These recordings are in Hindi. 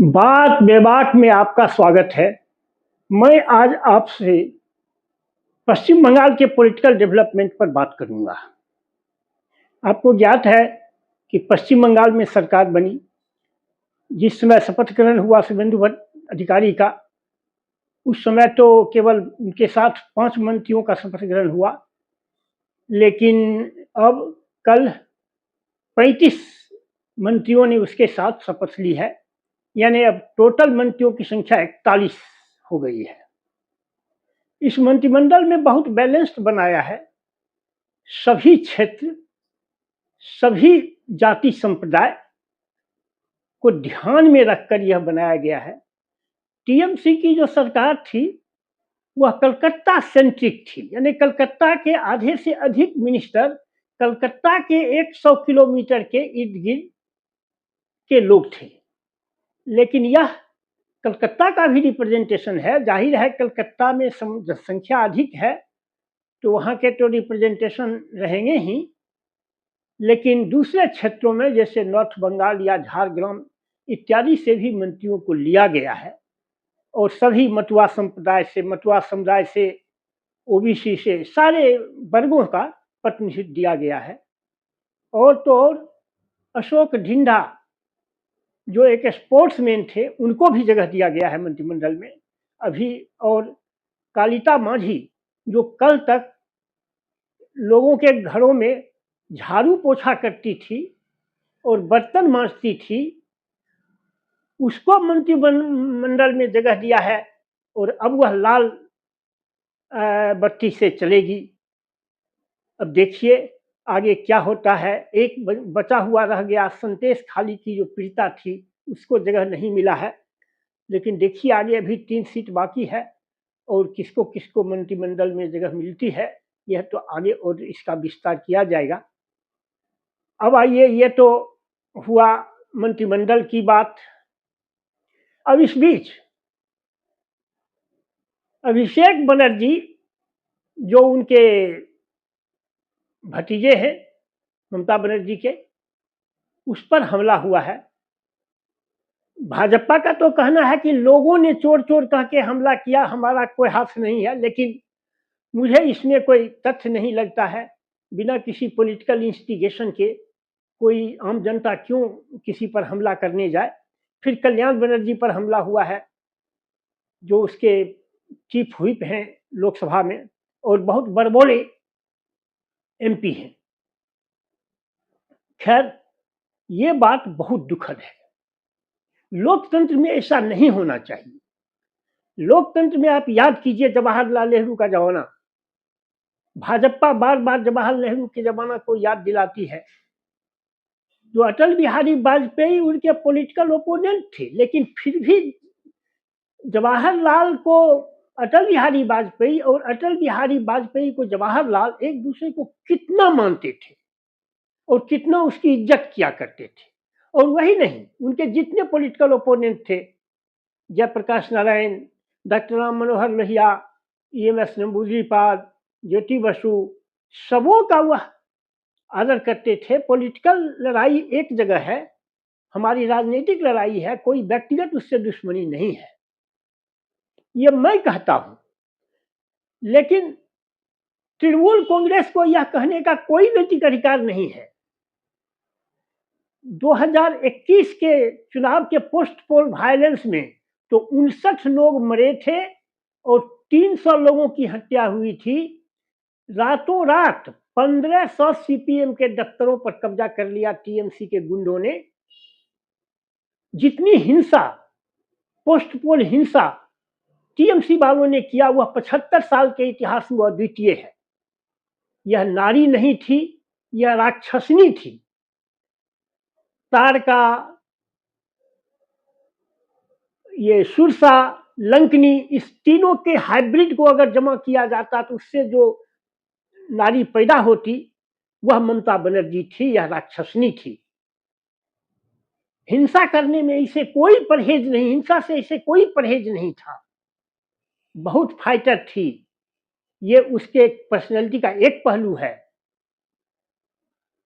बात बेबाक में आपका स्वागत है। मैं आज आपसे पश्चिम बंगाल के पॉलिटिकल डेवलपमेंट पर बात करूंगा। आपको ज्ञात है कि पश्चिम बंगाल में सरकार बनी, जिस समय शपथ ग्रहण हुआ शुभेंदु अधिकारी का, उस समय तो केवल उनके साथ 5 मंत्रियों का शपथ ग्रहण हुआ, लेकिन अब कल 35 मंत्रियों ने उसके साथ शपथ ली है। यानी अब टोटल मंत्रियों की संख्या 41 हो गई है। इस मंत्रिमंडल में बहुत बैलेंस्ड बनाया है। सभी क्षेत्र, सभी जाति संप्रदाय को ध्यान में रखकर यह बनाया गया है। टीएमसी की जो सरकार थी वह कलकत्ता सेंट्रिक थी, यानी कलकत्ता के आधे से अधिक मिनिस्टर कलकत्ता के 100 किलोमीटर के इर्द गिर्द के लोग थे। लेकिन यह कलकत्ता का भी रिप्रेजेंटेशन है। जाहिर है कलकत्ता में जनसंख्या अधिक है तो वहाँ के तो रिप्रेजेंटेशन रहेंगे ही, लेकिन दूसरे क्षेत्रों में जैसे नॉर्थ बंगाल या झारग्राम इत्यादि से भी मंत्रियों को लिया गया है और सभी मतुआ समुदाय से, ओबीसी से, सारे वर्गों का प्रतिनिधित्व दिया गया है। और तो और अशोक ढिंढा जो एक स्पोर्ट्समैन थे, उनको भी जगह दिया गया है मंत्रिमंडल में अभी। और कालिता माझी जो कल तक लोगों के घरों में झाड़ू पोछा करती थी और बर्तन मांजती थी, उसको मंत्रिमंडल में जगह दिया है और अब वह लाल बत्ती से चलेगी। अब देखिए आगे क्या होता है। एक बचा हुआ रह गया संदेश खाली की जो पीड़िता थी, उसको जगह नहीं मिला है, लेकिन देखिए आगे अभी 3 सीट बाकी है और किसको किसको मंत्रिमंडल में जगह मिलती है, यह तो आगे और इसका विस्तार किया जाएगा। अब आइए, ये तो हुआ मंत्रिमंडल की बात। अब इस बीच अभिषेक बनर्जी जो उनके भतीजे हैं ममता बनर्जी के, उस पर हमला हुआ है। भाजपा का तो कहना है कि लोगों ने चोर चोर कह के हमला किया, हमारा कोई हाथ नहीं है, लेकिन मुझे इसमें कोई तथ्य नहीं लगता है। बिना किसी पॉलिटिकल इंस्टिगेशन के कोई आम जनता क्यों किसी पर हमला करने जाए। फिर कल्याण बनर्जी पर हमला हुआ है जो उसके चीफ व्हिप हैं लोकसभा में और बहुत बड़बोले एमपी हैं। खैर, ये बात बहुत दुखद है। लोकतंत्र में ऐसा नहीं होना चाहिए। लोकतंत्र में आप याद कीजिए जवाहरलाल नेहरू का जमाना। भाजपा बार बार जवाहरलाल नेहरू के जमाना को याद दिलाती है। जो अटल बिहारी वाजपेयी उनके पॉलिटिकल ओपोनेंट थे, लेकिन फिर भी जवाहरलाल को अटल बिहारी वाजपेयी और अटल बिहारी वाजपेयी को जवाहरलाल एक दूसरे को कितना मानते थे और कितना उसकी इज्जत किया करते थे। और वही नहीं, उनके जितने पॉलिटिकल ओपोनेंट थे, जयप्रकाश नारायण, डॉक्टर राम मनोहर लोहिया, EMS नंबूदरीपाद, ज्योति बसु, सबों का वह आदर करते थे। पॉलिटिकल लड़ाई एक जगह है, हमारी राजनीतिक लड़ाई है, कोई व्यक्तिगत उससे दुश्मनी नहीं है, ये मैं कहता हूं। लेकिन तृणमूल कांग्रेस को यह कहने का कोई नैतिक अधिकार नहीं है। 2021 के चुनाव के पोस्ट पोल वायलेंस में तो 59 लोग मरे थे और 300 लोगों की हत्या हुई थी। रातों रात 1500 CPM के दफ्तरों पर कब्जा कर लिया टीएमसी के गुंडों ने। जितनी हिंसा, पोस्ट पोल हिंसा टीएमसी वालों ने किया, वह 75 साल के इतिहास में अद्वितीय है। यह नारी नहीं थी, यह राक्षसनी थी। तारका, ये सुरसा, लंकनी, इस तीनों के हाइब्रिड को अगर जमा किया जाता तो उससे जो नारी पैदा होती वह ममता बनर्जी थी। यह राक्षसनी थी। हिंसा करने में इसे कोई परहेज नहीं, हिंसा से इसे कोई परहेज नहीं था। बहुत फाइटर थी। ये उसके पर्सनैलिटी का एक पहलू है,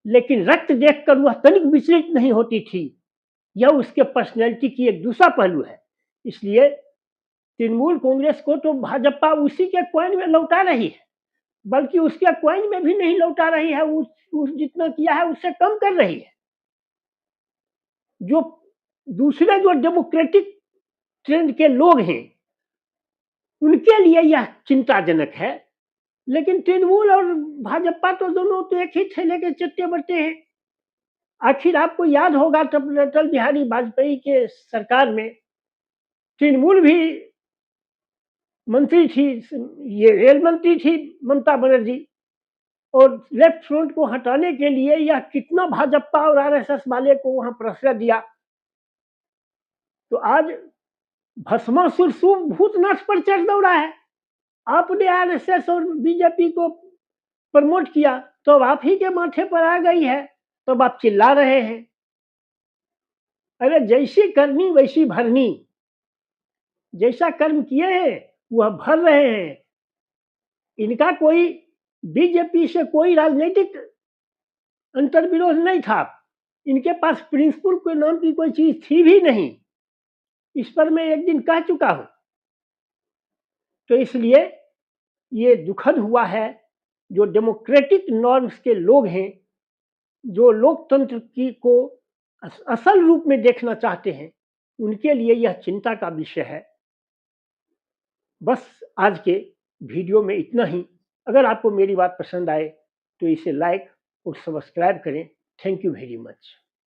लेकिन रक्त देखकर वह तनिक विचलित नहीं होती थी। यह उसके पर्सनैलिटी की एक दूसरा पहलू है। इसलिए तृणमूल कांग्रेस को तो भाजपा उसी के कॉइन में लौटा रही है, बल्कि उसके कॉइन में भी नहीं लौटा रही है, उस जितना किया है उससे कम कर रही है। जो दूसरे जो डेमोक्रेटिक ट्रेंड के लोग हैं, उनके लिए यह चिंताजनक है। लेकिन तृणमूल और भाजपा तो दोनों तो एक ही थैले के चट्टे बट्टे हैं। आखिर आपको याद होगा तब अटल बिहारी वाजपेयी के सरकार में तृणमूल भी मंत्री थी, ये रेल मंत्री थी ममता बनर्जी, और लेफ्ट फ्रंट को हटाने के लिए यह कितना भाजपा और आरएसएस वाले को वहां प्रश्रय दिया। तो आज भस्मासुर भूतनाथ पर चढ़ दौड़ा है। आपने आरएसएस और बीजेपी को प्रमोट किया तो अब आप ही के माथे पर आ गई है, तो अब आप चिल्ला रहे हैं। अरे जैसी करनी वैसी भरनी, जैसा कर्म किए हैं वह भर रहे हैं। इनका कोई बीजेपी से कोई राजनीतिक अंतर्विरोध नहीं था, इनके पास प्रिंसिपल के नाम की कोई चीज थी भी नहीं। इस पर मैं एक दिन कह चुका हूं। तो इसलिए ये दुखद हुआ है, जो डेमोक्रेटिक नॉर्म्स के लोग हैं, जो लोकतंत्र की को असल रूप में देखना चाहते हैं, उनके लिए यह चिंता का विषय है। बस आज के वीडियो में इतना ही। अगर आपको मेरी बात पसंद आए तो इसे लाइक और सब्सक्राइब करें। Thank you very much.